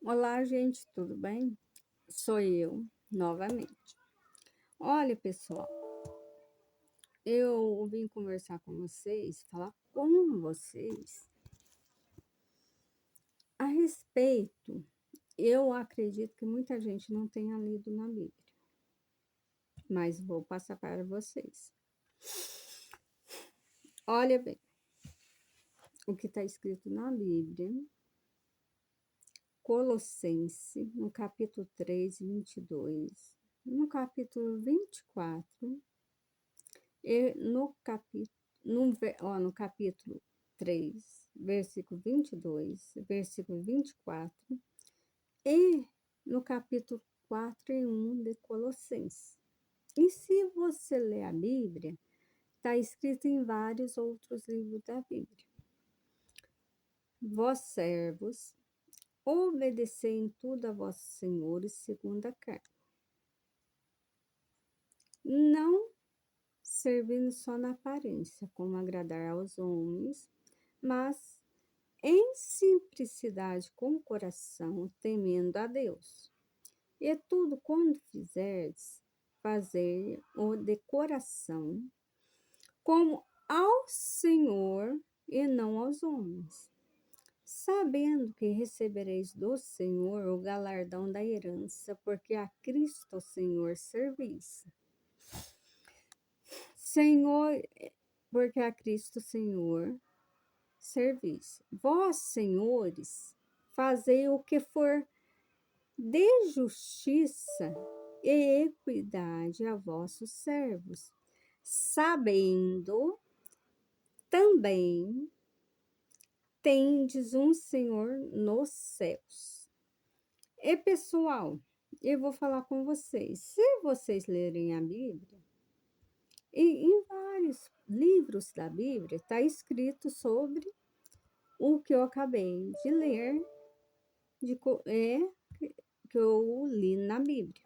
Olá, gente, tudo bem? Sou eu, novamente. Olha, pessoal, eu vim conversar com vocês, falar com vocês a respeito. Eu acredito que muita gente não tenha lido na Bíblia, mas vou passar para vocês. Olha bem, o que está escrito na Bíblia, Colossense, no capítulo 3, 22, no capítulo 24. E no capítulo 3, versículo 22, versículo 24, e no capítulo 4 e 1 de Colossenses. E se você ler a Bíblia, está escrito em vários outros livros da Bíblia. Vós servos, obedecei em tudo a vossos senhores segundo a carne, não servindo só na aparência, como agradar aos homens, mas em simplicidade com o coração, temendo a Deus. E tudo quando fizerdes, fazer-o de coração, como ao Senhor e não aos homens, sabendo que recebereis do Senhor o galardão da herança, porque a Cristo Senhor servis. Senhor, porque a Cristo Senhor servis. Vós, senhores, fazei o que for de justiça e equidade a vossos servos, sabendo também tendes um Senhor nos céus. E pessoal, eu vou falar com vocês. Se vocês lerem a Bíblia, e em vários livros da Bíblia está escrito sobre o que eu acabei de ler, que eu li na Bíblia.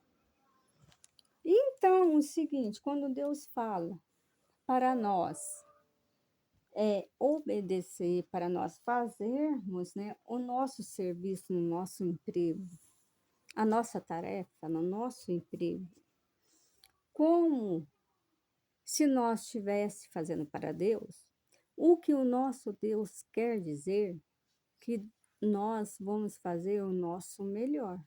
Então, o seguinte, quando Deus fala para nós obedecer, para nós fazermos, né, o nosso serviço no nosso emprego, a nossa tarefa no nosso emprego, como se nós estivesse fazendo para Deus, o que o nosso Deus quer dizer que nós vamos fazer o nosso melhor.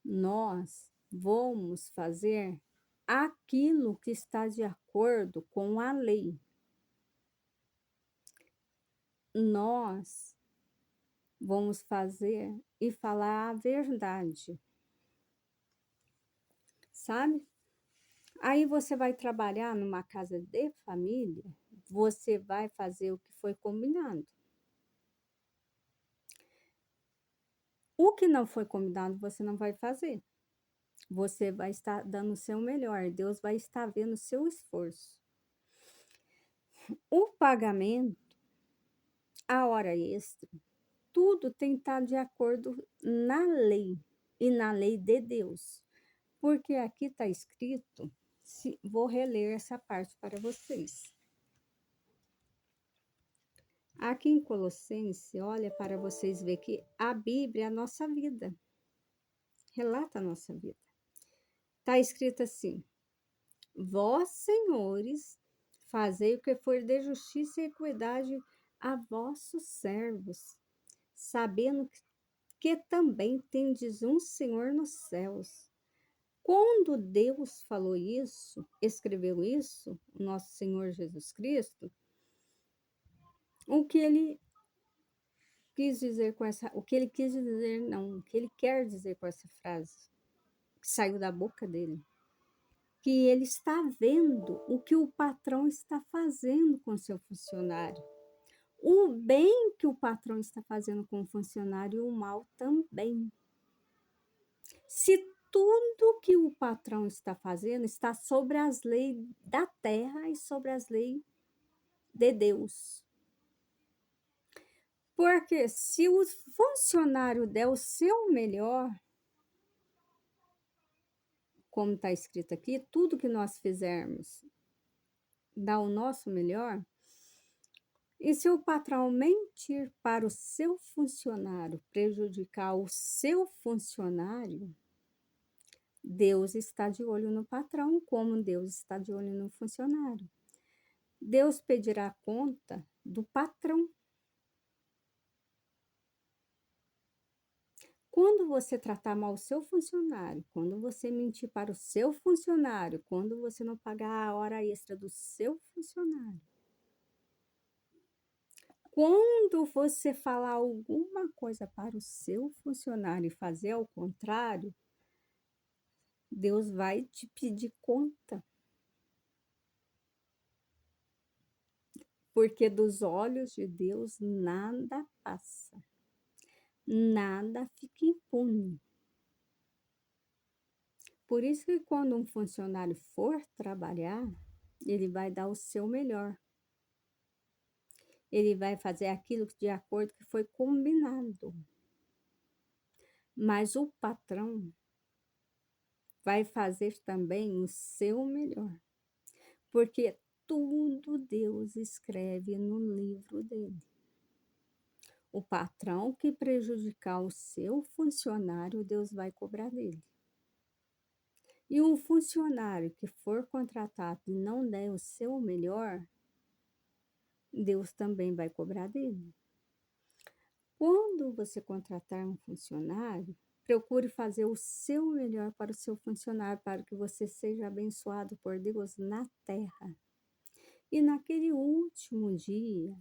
Nós vamos fazer aquilo que está de acordo com a lei. Nós vamos fazer e falar a verdade, sabe? Aí você vai trabalhar numa casa de família, você vai fazer o que foi combinado. O que não foi combinado, você não vai fazer. Você vai estar dando o seu melhor, Deus vai estar vendo o seu esforço. O pagamento, a hora extra, tudo tem que estar de acordo na lei e na lei de Deus. Porque aqui está escrito, vou reler essa parte para vocês. Aqui em Colossenses, olha para vocês verem que a Bíblia é a nossa vida, relata a nossa vida. Está escrito assim: vós, senhores, fazei o que for de justiça e equidade a vossos servos, sabendo que também tendes um Senhor nos céus. Quando Deus falou isso, escreveu isso, o nosso Senhor Jesus Cristo, o que ele quis dizer com essa, o que ele quis dizer, não, o que ele quer dizer com essa frase que saiu da boca dele, que ele está vendo o que o patrão está fazendo com seu funcionário, o bem que o patrão está fazendo com o funcionário e o mal também. Se tudo que o patrão está fazendo está sobre as leis da terra e sobre as leis de Deus. Porque se o funcionário der o seu melhor, como está escrito aqui, tudo que nós fizermos, dar o nosso melhor, E se o patrão mentir para o seu funcionário, prejudicar o seu funcionário, Deus está de olho no patrão, como Deus está de olho no funcionário. Deus pedirá conta do patrão. Quando você tratar mal o seu funcionário, quando você mentir para o seu funcionário, quando você não pagar a hora extra do seu funcionário, quando você falar alguma coisa para o seu funcionário e fazer ao contrário, Deus vai te pedir conta, porque dos olhos de Deus nada passa, nada fica impune. Por isso que quando um funcionário for trabalhar, ele vai dar o seu melhor. Ele vai fazer aquilo de acordo que foi combinado. Mas o patrão vai fazer também o seu melhor, porque tudo Deus escreve no livro dele. O patrão que prejudicar o seu funcionário, Deus vai cobrar dele. E um funcionário que for contratado e não der o seu melhor, Deus também vai cobrar dele. Quando você contratar um funcionário, procure fazer o seu melhor para o seu funcionário, para que você seja abençoado por Deus na terra. E naquele último dia,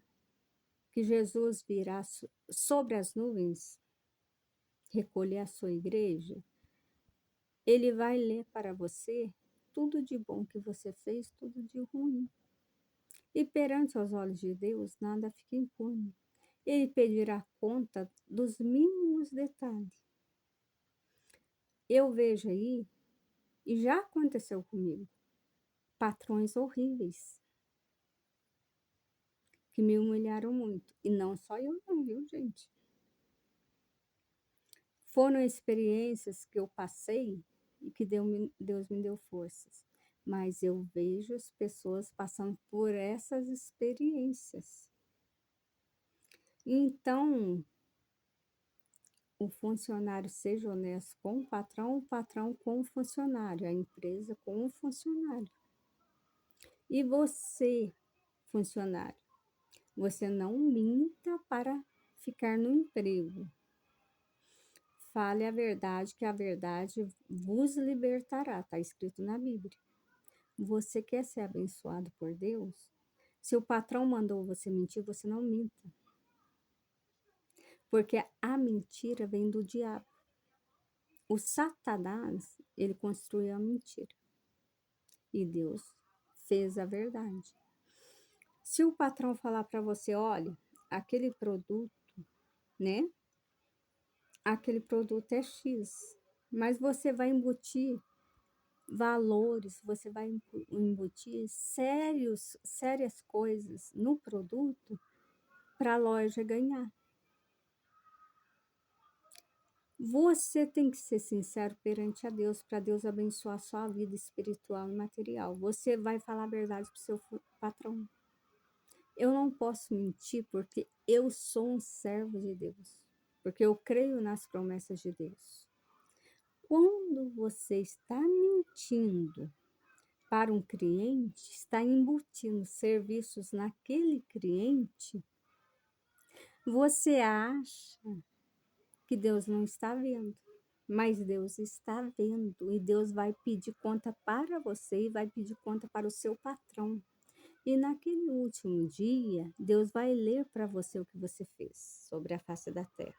que Jesus virá sobre as nuvens, recolher a sua igreja, ele vai ler para você tudo de bom que você fez, tudo de ruim. E perante os olhos de Deus, nada fica impune. Ele pedirá conta dos mínimos detalhes. Eu vejo aí, e já aconteceu comigo, patrões horríveis, que me humilharam muito. E não só eu não, viu, gente? Foram experiências que eu passei e que Deus me deu forças. Mas eu vejo as pessoas passando por essas experiências. Então, o funcionário seja honesto com o patrão com o funcionário, a empresa com o funcionário. E você, funcionário, você não minta para ficar no emprego. Fale a verdade, que a verdade vos libertará, está escrito na Bíblia. Você quer ser abençoado por Deus? Se o patrão mandou você mentir, você não minta. Porque a mentira vem do diabo. O Satanás, ele construiu a mentira. E Deus fez a verdade. Se o patrão falar para você, olha, aquele produto, né? Aquele produto é X, mas você vai embutir valores, você vai embutir sérias coisas no produto para a loja ganhar. Você tem que ser sincero perante a Deus, para Deus abençoar a sua vida espiritual e material. Você vai falar a verdade para o seu patrão. Eu não posso mentir porque eu sou um servo de Deus, porque eu creio nas promessas de Deus. Quando você está mentindo para um cliente, está embutindo serviços naquele cliente, você acha que Deus não está vendo, mas Deus está vendo e Deus vai pedir conta para você e vai pedir conta para o seu patrão. E naquele último dia, Deus vai ler para você o que você fez sobre a face da terra.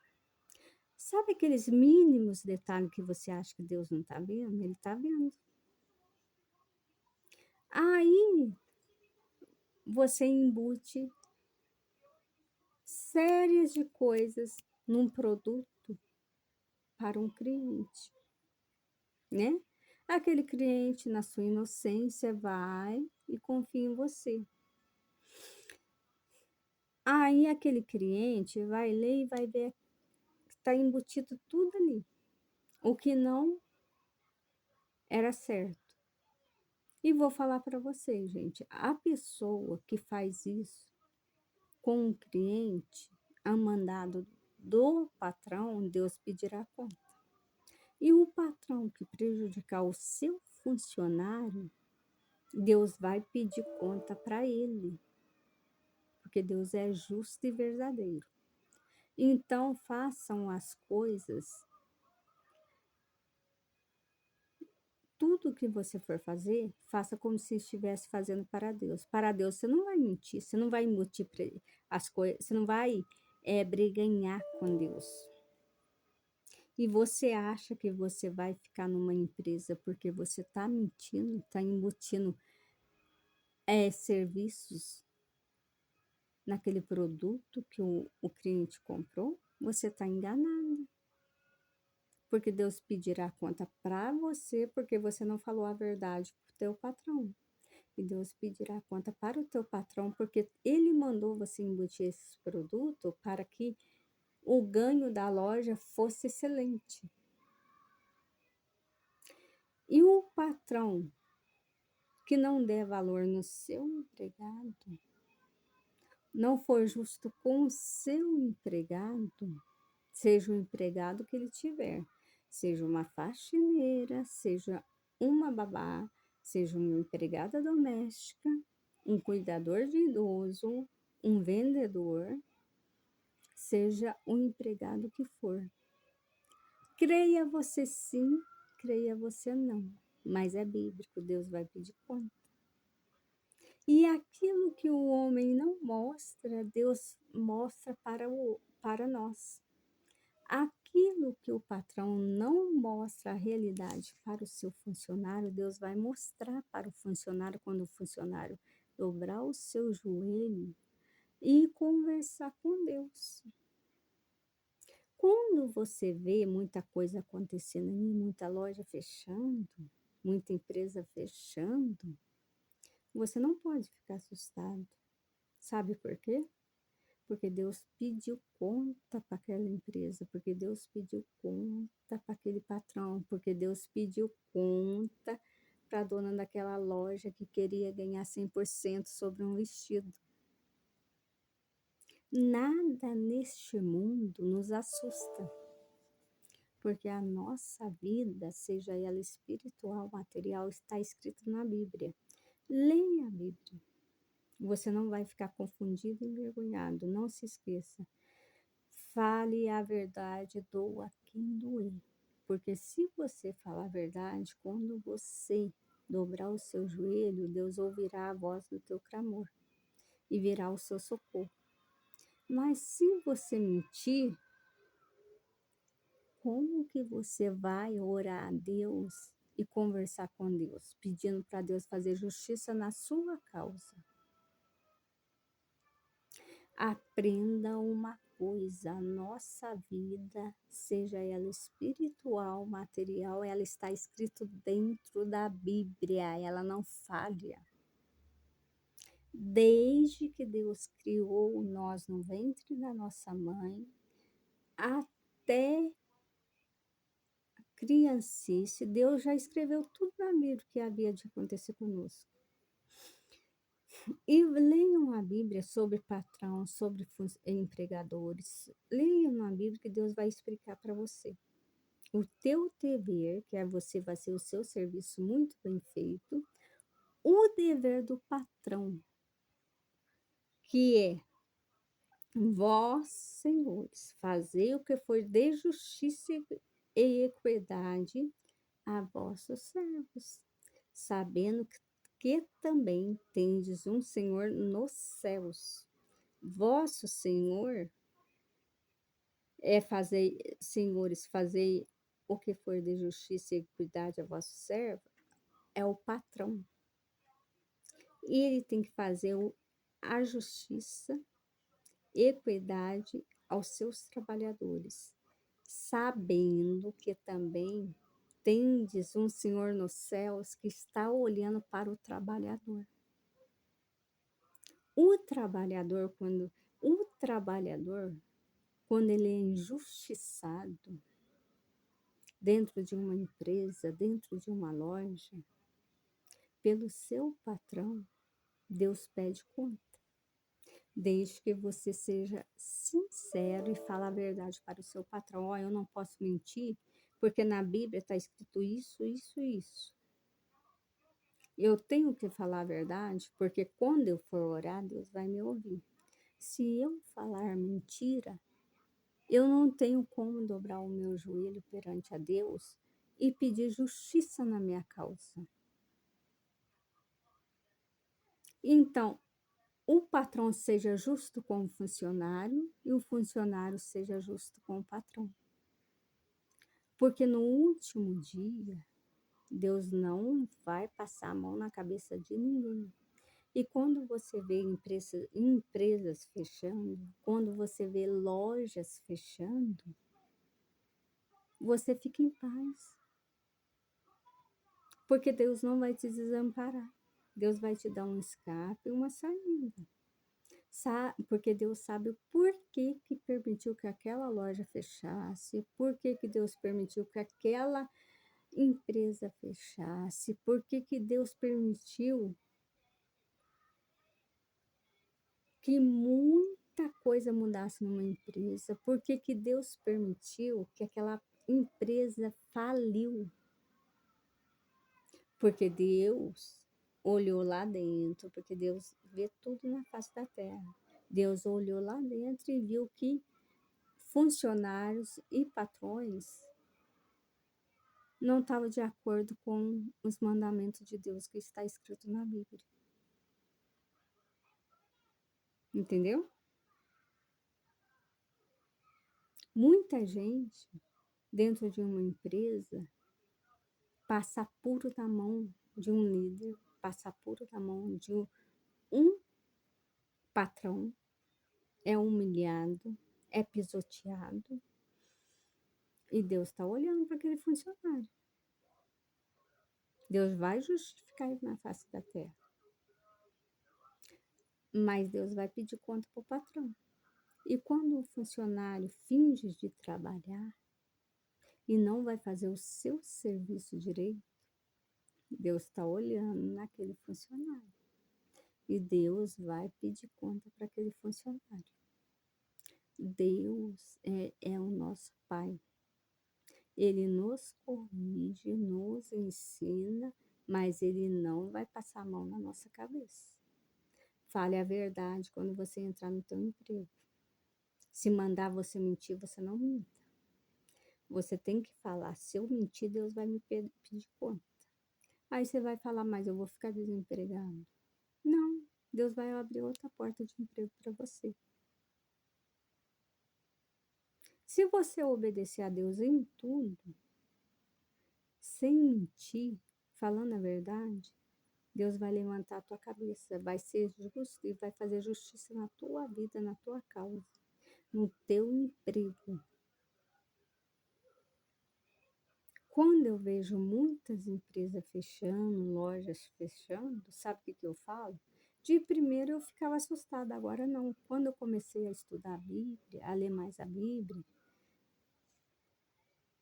Sabe aqueles mínimos detalhes que você acha que Deus não está vendo? Ele está vendo. Aí você embute séries de coisas num produto para um cliente, né? Aquele cliente, na sua inocência, vai e confia em você. Aí aquele cliente vai ler e vai ver que está embutido tudo ali, o que não era certo. E vou falar para vocês, gente, a pessoa que faz isso com o cliente, a mandado do patrão, Deus pedirá conta. E o patrão que prejudicar o seu funcionário, Deus vai pedir conta para ele, porque Deus é justo e verdadeiro. Então, façam as coisas, tudo que você for fazer, faça como se estivesse fazendo para Deus. Para Deus, você não vai mentir, você não vai mentir as coisas, você não vai briganhar com Deus. E você acha que você vai ficar numa empresa porque você está mentindo, está embutindo serviços naquele produto que o cliente comprou? Você está enganado. Porque Deus pedirá conta para você, porque você não falou a verdade para o teu patrão. E Deus pedirá conta para o teu patrão, porque ele mandou você embutir esse produto para que o ganho da loja fosse excelente. E o patrão que não der valor no seu empregado, não for justo com o seu empregado, seja o empregado que ele tiver, seja uma faxineira, seja uma babá, seja uma empregada doméstica, um cuidador de idoso, um vendedor, seja o empregado que for. Creia você sim, creia você não, mas é bíblico, Deus vai pedir conta. E aquilo que o homem não mostra, Deus mostra para nós. Aquilo que o patrão não mostra a realidade para o seu funcionário, Deus vai mostrar para o funcionário quando o funcionário dobrar o seu joelho e conversar com Deus. Quando você vê muita coisa acontecendo aí, muita loja fechando, muita empresa fechando, você não pode ficar assustado. Sabe por quê? Porque Deus pediu conta para aquela empresa, porque Deus pediu conta para aquele patrão, porque Deus pediu conta para a dona daquela loja que queria ganhar 100% sobre um vestido. Nada neste mundo nos assusta, porque a nossa vida, seja ela espiritual, material, está escrito na Bíblia. Leia a Bíblia. Você não vai ficar confundido e envergonhado, não se esqueça. Fale a verdade, doa quem doer. Porque se você falar a verdade, quando você dobrar o seu joelho, Deus ouvirá a voz do teu clamor e virá o seu socorro. Mas se você mentir, como que você vai orar a Deus e conversar com Deus, pedindo para Deus fazer justiça na sua causa? Aprenda uma coisa, a nossa vida, seja ela espiritual, material, ela está escrito dentro da Bíblia, ela não falha. Desde que Deus criou nós no ventre da nossa mãe, até a criancice, Deus já escreveu tudo na Bíblia que havia de acontecer conosco. E leiam a Bíblia sobre patrão, sobre empregadores. Leiam a Bíblia que Deus vai explicar para você. O teu dever, que é você fazer o seu serviço muito bem feito. O dever do patrão, que é vós, senhores, fazer o que for de justiça e equidade a vossos servos, sabendo que também tendes um Senhor nos céus. Vosso Senhor senhores, fazei o que for de justiça e equidade a vosso servo, é o patrão. E ele tem que fazer a justiça, equidade aos seus trabalhadores, sabendo que também tendes um Senhor nos céus que está olhando para o trabalhador. O trabalhador, quando ele é injustiçado dentro de uma empresa, dentro de uma loja, pelo seu patrão, Deus pede conta. Desde que você seja sincero e fale a verdade para o seu patrão. Ó, eu não posso mentir, porque na Bíblia está escrito isso, isso, isso. Eu tenho que falar a verdade, porque quando eu for orar, Deus vai me ouvir. Se eu falar mentira, eu não tenho como dobrar o meu joelho perante a Deus e pedir justiça na minha causa. Então, o patrão seja justo com o funcionário e o funcionário seja justo com o patrão. Porque no último dia, Deus não vai passar a mão na cabeça de ninguém. E quando você vê empresas fechando, quando você vê lojas fechando, você fica em paz. Porque Deus não vai te desamparar. Deus vai te dar um escape e uma saída. Porque Deus sabe o porquê que permitiu que aquela loja fechasse, porquê que Deus permitiu que aquela empresa fechasse, porquê que Deus permitiu que muita coisa mudasse numa empresa, porquê que Deus permitiu que aquela empresa faliu. Porque Deus olhou lá dentro, porque Deus vê tudo na face da terra. Deus olhou lá dentro e viu que funcionários e patrões não estavam de acordo com os mandamentos de Deus que está escrito na Bíblia. Entendeu? Muita gente dentro de uma empresa passa puro na mão de um líder, passa puro na mão de um patrão, é humilhado, é pisoteado, e Deus está olhando para aquele funcionário. Deus vai justificar ele na face da terra. Mas Deus vai pedir conta para o patrão. E quando o funcionário finge de trabalhar e não vai fazer o seu serviço direito, Deus está olhando naquele funcionário. E Deus vai pedir conta para aquele funcionário. Deus é o nosso Pai. Ele nos corrige, nos ensina, mas Ele não vai passar a mão na nossa cabeça. Fale a verdade quando você entrar no teu emprego. Se mandar você mentir, você não minta. Você tem que falar, se eu mentir, Deus vai me pedir conta. Aí você vai falar, mas eu vou ficar desempregado. Não, Deus vai abrir outra porta de emprego para você. Se você obedecer a Deus em tudo, sem mentir, falando a verdade, Deus vai levantar a tua cabeça, vai ser justo e vai fazer justiça na tua vida, na tua causa, no teu emprego. Quando eu vejo muitas empresas fechando, lojas fechando, sabe o que eu falo? De primeiro eu ficava assustada, agora não. Quando eu comecei a estudar a Bíblia, a ler mais a Bíblia,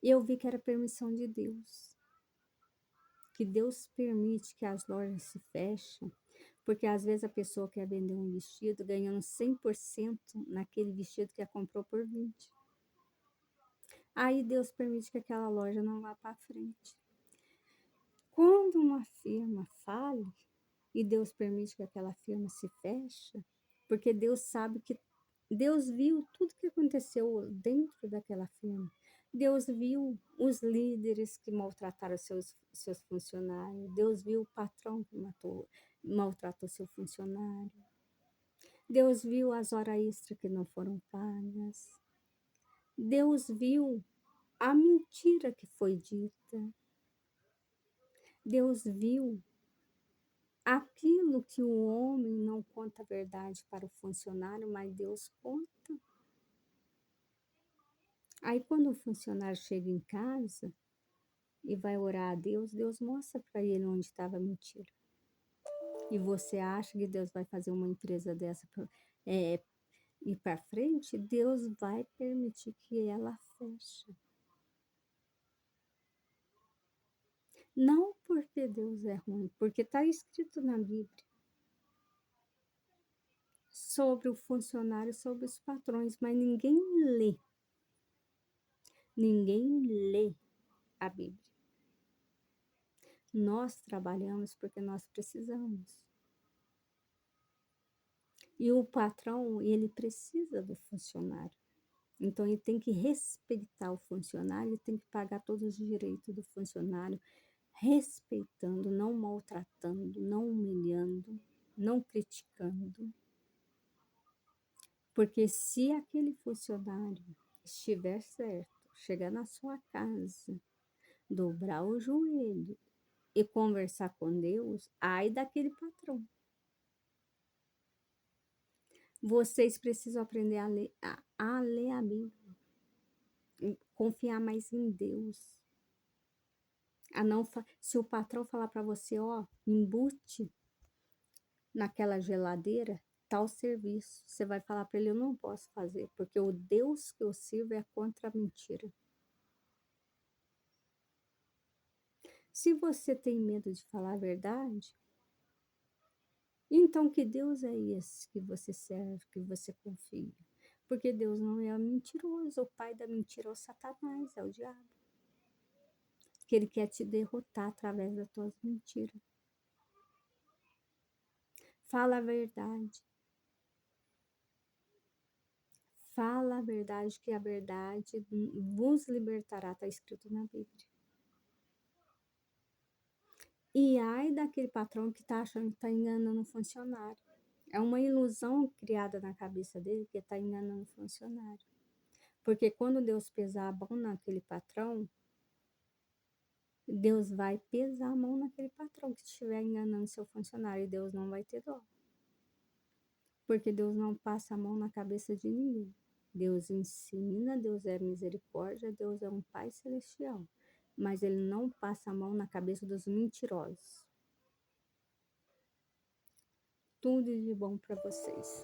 eu vi que era permissão de Deus. Que Deus permite que as lojas se fechem, porque às vezes a pessoa quer vender um vestido ganhando 100% naquele vestido que ela comprou por 20. Aí Deus permite que aquela loja não vá para frente. Quando uma firma fale e Deus permite que aquela firma se feche, porque Deus sabe que Deus viu tudo que aconteceu dentro daquela firma. Deus viu os líderes que maltrataram seus funcionários. Deus viu o patrão que maltratou seu funcionário. Deus viu as horas extras que não foram pagas. Deus viu a mentira que foi dita. Deus viu aquilo que o homem não conta a verdade para o funcionário, mas Deus conta. Aí, quando o funcionário chega em casa e vai orar a Deus, Deus mostra para ele onde estava a mentira. E você acha que Deus vai fazer uma empresa dessa ir para frente? Deus vai permitir que ela feche. Não porque Deus é ruim, porque está escrito na Bíblia. sobre o funcionário, sobre os patrões, mas lê, ninguém lê a Bíblia. Nós trabalhamos porque nós precisamos. E o patrão, ele precisa do funcionário. Então, ele tem que respeitar o funcionário, ele tem que pagar todos os direitos do funcionário, respeitando, não maltratando, não humilhando, não criticando. Porque se aquele funcionário estiver certo, chegar na sua casa, dobrar o joelho e conversar com Deus, ai daquele patrão. Vocês precisam aprender a ler a Bíblia, confiar mais em Deus. A não se o patrão falar para você, ó, embute naquela geladeira tal serviço, você vai falar para ele, eu não posso fazer, porque o Deus que eu sirvo é contra a mentira. Se você tem medo de falar a verdade, então que Deus é esse que você serve, que você confia? Porque Deus não é mentiroso, o pai da mentira é o Satanás, é o diabo. Que ele quer te derrotar através das tuas mentiras. Fala a verdade. Fala a verdade, que a verdade vos libertará, está escrito na Bíblia. E ai daquele patrão que está achando que está enganando o funcionário. É uma ilusão criada na cabeça dele que está enganando o funcionário. Porque quando Deus pesar a mão naquele patrão, Deus vai pesar a mão naquele patrão que estiver enganando seu funcionário e Deus não vai ter dó. Porque Deus não passa a mão na cabeça de ninguém. Deus ensina, Deus é misericórdia, Deus é um Pai celestial. Mas Ele não passa a mão na cabeça dos mentirosos. Tudo de bom para vocês.